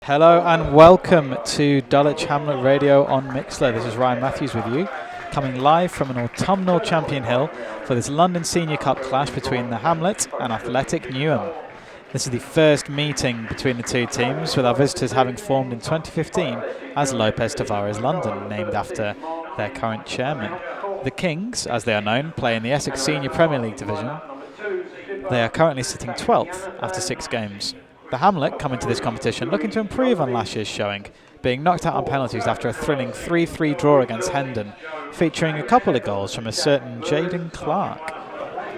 Hello and welcome to Dulwich Hamlet Radio on Mixler. This is Ryan Matthews with you, coming live from an autumnal Champion Hill for this London Senior Cup clash between the Hamlet and Athletic Newham. This is the first meeting between the two teams, with our visitors having formed in 2015 as Lopez Tavares London, named after their current chairman. The Kings, as they are known, play in the Essex Senior Premier League division. They are currently sitting 12th after 6 games. The Hamlet come into this competition looking to improve on last year's showing, being knocked out on penalties after a thrilling 3-3 draw against Hendon, featuring a couple of goals from a certain Jaden Clark.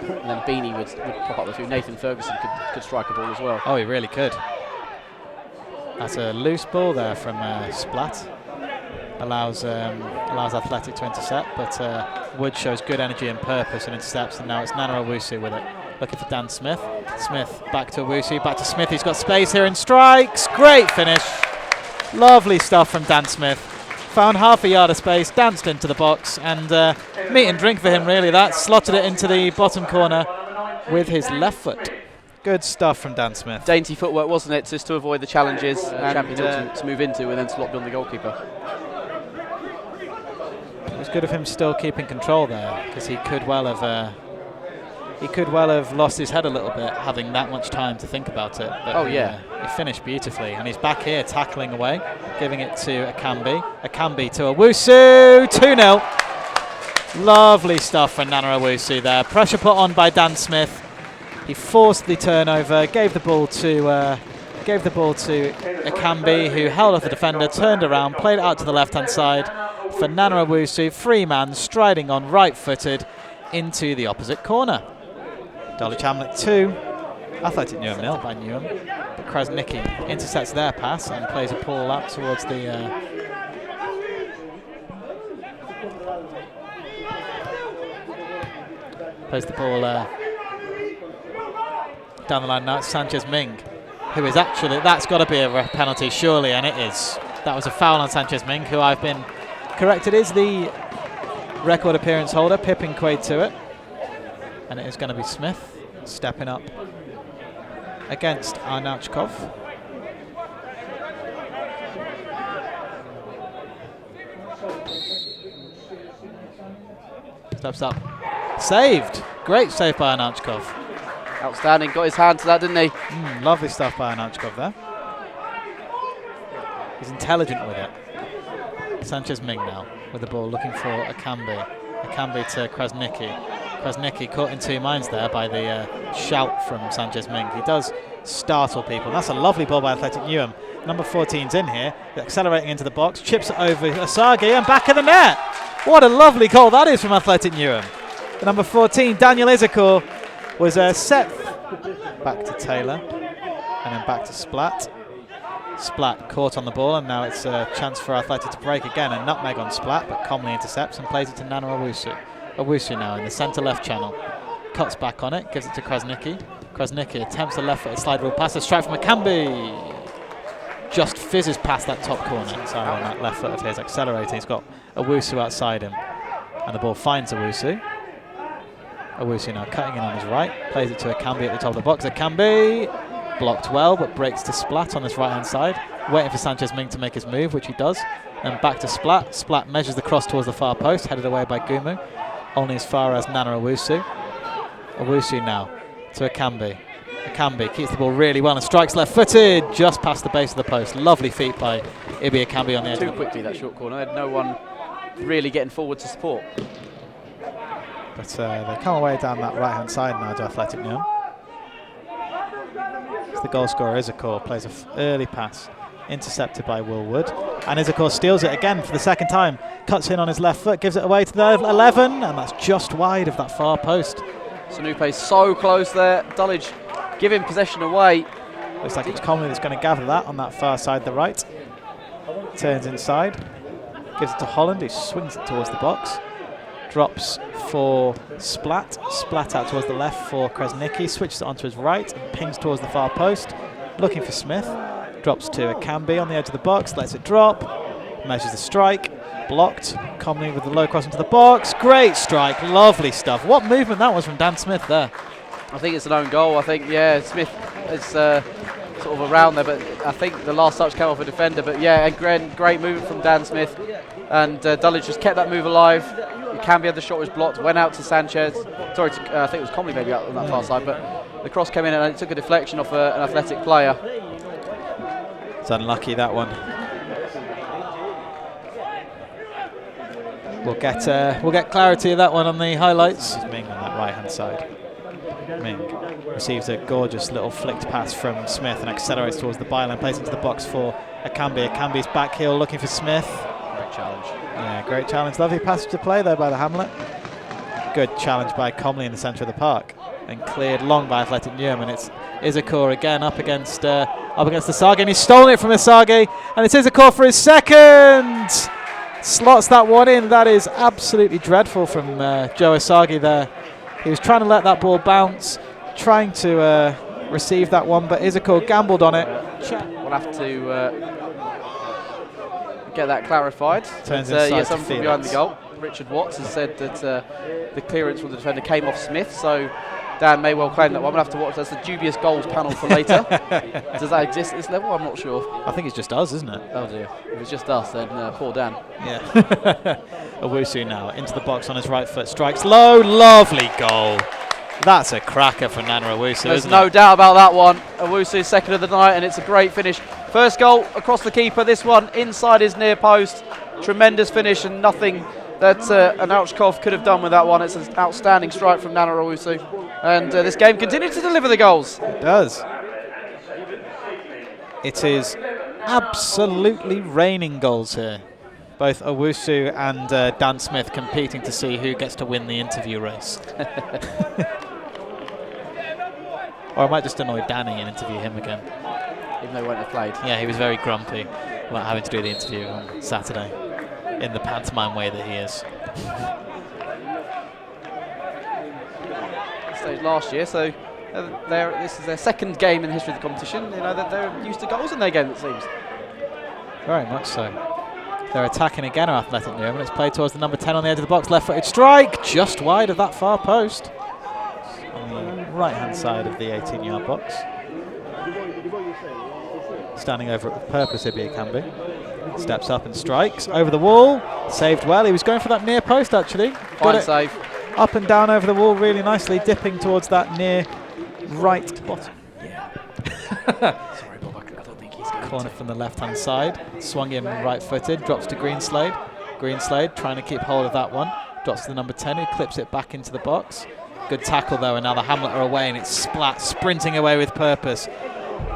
And then Beanie would pop up the two. Nathan Ferguson could strike a ball as well. Oh, he really could. That's a loose ball there from Splat. Allows Athletic to intercept, but Wood shows good energy and purpose and intercepts, and now it's Nana Owusu with it. Looking for Dan Smith. Smith back to Owusu, back to Smith. He's got space here and strikes. Great finish. Lovely stuff from Dan Smith. Found half a yard of space, danced into the box, and meat and drink for him really. That slotted it into the bottom corner with his left foot. Good stuff from Dan Smith. Dainty footwork, wasn't it, just to avoid the challenges and to move into and then slot beyond the goalkeeper. It was good of him still keeping control there, because he could well have lost his head a little bit having that much time to think about it. But he finished beautifully, and he's back here tackling away, giving it to Akambi. Akambi to Owusu, 2-0. Lovely stuff from Nana Owusu there. Pressure put on by Dan Smith. He forced the turnover, gave the ball to Akambi, who held off the defender, turned around, played it out to the left-hand side for Nana Owusu. Free man striding on right-footed into the opposite corner. Dulwich Hamlet 2, Athletic Newham 0 by Newham. But Krasnicki intercepts their pass and plays a ball out towards the plays the ball down the line now. It's Sanchez Ming, who is actually, that's got to be a penalty surely, and it is. That was a foul on Sanchez Ming, who I've been corrected is the record appearance holder, pipping Quaid to it. And it is going to be Smith stepping up against Arnauchkov. Steps up. Saved. Great save by Arnauchkov. Outstanding. Got his hand to that, didn't he? Lovely stuff by Arnauchkov there. He's intelligent with it. Sanchez Ming now with the ball, looking for Akambi. Akambi to Krasnicki. Krasnicki caught in two minds there by the shout from Sanchez Ming. He does startle people. That's a lovely ball by Athletic Newham. Number 14's in here, accelerating into the box, chips it over Asagi and back of the net. What a lovely goal that is from Athletic Newham. The number 14, Daniel Izakor, was set back to Taylor and then back to Splat. Splat caught on the ball, and now it's a chance for Athletic to break again. A nutmeg on Splat, but calmly intercepts and plays it to Nana Owusu. Owusu now in the centre-left channel. Cuts back on it, gives it to Krasnicki. Krasnicki attempts a left-footed slide rule pass, a strike from Akambi. Just fizzes past that top corner. Sorry, on that left foot of his, accelerating. He's got Owusu outside him. And the ball finds Owusu. Owusu now cutting in on his right. Plays it to Akambi at the top of the box. Akambi blocked well, but breaks to Splat on his right-hand side. Waiting for Sanchez Ming to make his move, which he does. Then back to Splat. Splat measures the cross towards the far post, headed away by Gumu. Only as far as Nana Owusu. Owusu now to Akambi. Akambi keeps the ball really well and strikes left-footed just past the base of the post. Lovely feet by Ibi Akambi on the edge. Too quickly, that short corner. Had no one really getting forward to support. But they come away down that right-hand side now to Athletic Newham. The goal scorer Izakor plays an early pass, intercepted by Will Wood, and Izakor steals it again for the second time. Cuts in on his left foot, gives it away to the 11, and that's just wide of that far post. Sanupe's so close there. Dulwich giving possession away. Looks like it's Conley that's going to gather that on that far side, the right. Turns inside, gives it to Holland, who swings it towards the box. Drops for Splat. Splat out towards the left for Krasnicki. Switches it onto his right and pings towards the far post. Looking for Smith. Drops to Akambi on the edge of the box. Lets it drop. Measures the strike. Blocked. Comley with the low cross into the box. Great strike. Lovely stuff. What movement that was from Dan Smith there. I think it's an own goal. I think, Smith has sort of around there, but I think the last touch came off a defender. But yeah, again, great movement from Dan Smith, and Dulwich just kept that move alive. Camby had the shot was blocked, went out to Sanchez. Sorry, I think it was Comley maybe out on that far side, but the cross came in and it took a deflection off an athletic player. It's unlucky, that one. We'll get clarity of that one on the highlights. Ming on that right hand side. Ming receives a gorgeous little flicked pass from Smith and accelerates towards the byline, plays into the box for Akambi. Akambi's back heel looking for Smith. Great challenge. Yeah, great challenge. Lovely passage to play there by the Hamlet. Good challenge by Comley in the centre of the park. And cleared long by Athletic Newham, and it's Izakor again up against Asagi, and he's stolen it from Asagi, and it's Izakor for his second. Slots that one in. That is absolutely dreadful from Joe Asagi there. He was trying to let that ball bounce, trying to receive that one, but Izakor gambled on it. We'll have to get that clarified. Turns inside someone from behind the goal. Richard Watts has said that the clearance from the defender came off Smith, so Dan may well claim that one. We'll have to watch. That's the dubious goals panel for later. Does that exist at this level? I'm not sure. I think it's just us, isn't it? Oh dear. If it's just us, then poor Dan. Yeah. Owusu now into the box on his right foot, strikes low, lovely goal. That's a cracker for Nana Owusu. There's no doubt about that one. Owusu's second of the night, and it's a great finish. First goal across the keeper. This one inside his near post. Tremendous finish, and nothing that an Ouchkov could have done with that one. It's an outstanding strike from Nana Owusu. And this game continues to deliver the goals. It does. It is absolutely raining goals here. Both Owusu and Dan Smith competing to see who gets to win the interview race. Or I might just annoy Danny and interview him again. Even though he won't have played. Yeah, he was very grumpy about having to do the interview on Saturday in the pantomime way that he is. Stage last year, so this is their second game in the history of the competition. You know that they're used to goals in their game, it seems. Very much so. They're attacking again, our Athletic Newham, and it's played towards the number 10 on the edge of the box. Left-footed strike, just wide of that far post. On the right-hand side of the 18-yard box. Standing over it with purpose, Ibi Akambi. Steps up and strikes over the wall. Saved well. He was going for that near post, actually. Fine save. Up and down over the wall really nicely, dipping towards that near right bottom. Yeah. Sorry, Bob, I don't think he's going Corner from the left-hand side. Swung in right-footed, drops to Greenslade. Greenslade trying to keep hold of that one. Drops to the number 10, who clips it back into the box. Good tackle, though, and now the Hamlet are away, and it's Splat sprinting away with purpose.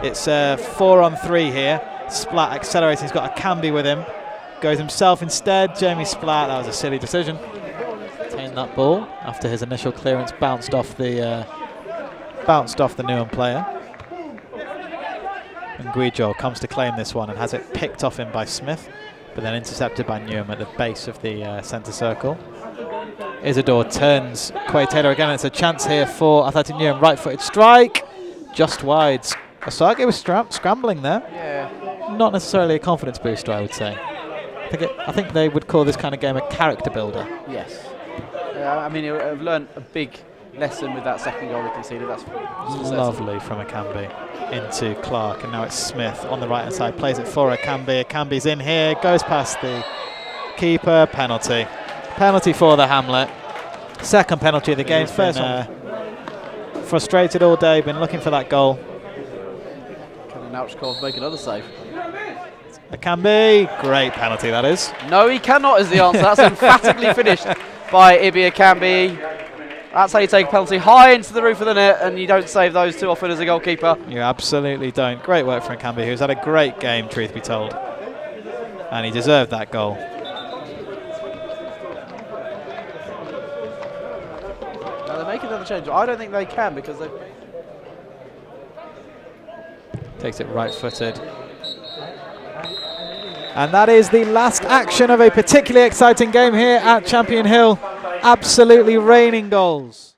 It's 4-on-3 here. Splat accelerating. He's got Akambi with him. Goes himself instead. Jamie Splat. That was a silly decision. Taking that ball after his initial clearance bounced off the Newham player. And Guijo comes to claim this one and has it picked off him by Smith, but then intercepted by Newham at the base of the centre circle. Isidore turns Quay Taylor again. It's a chance here for Athletic Newham. Right-footed strike, just wide. Asagi was scrambling there. Yeah. Not necessarily a confidence booster, I would say. I think they would call this kind of game a character builder. Yes. I mean, I've learned a big lesson with that second goal they conceded. That's lovely from Akambi into Clark, and now it's Smith on the right-hand side. Plays it for Akambi. Akambi's in here, goes past the keeper. Penalty. Penalty for the Hamlet. Second penalty of the game. First one. Frustrated all day, been looking for that goal. Can Ouchkov make another save? Akambi, great penalty that is. No, he cannot is the answer. That's emphatically finished by Ibi Akambi. That's how you take a penalty high into the roof of the net, and you don't save those too often as a goalkeeper. You absolutely don't. Great work from Akambi, who's had a great game, truth be told. And he deserved that goal. Now they make another change. I don't think they can because they... Takes it right-footed. And that is the last action of a particularly exciting game here at Champion Hill. Absolutely raining goals.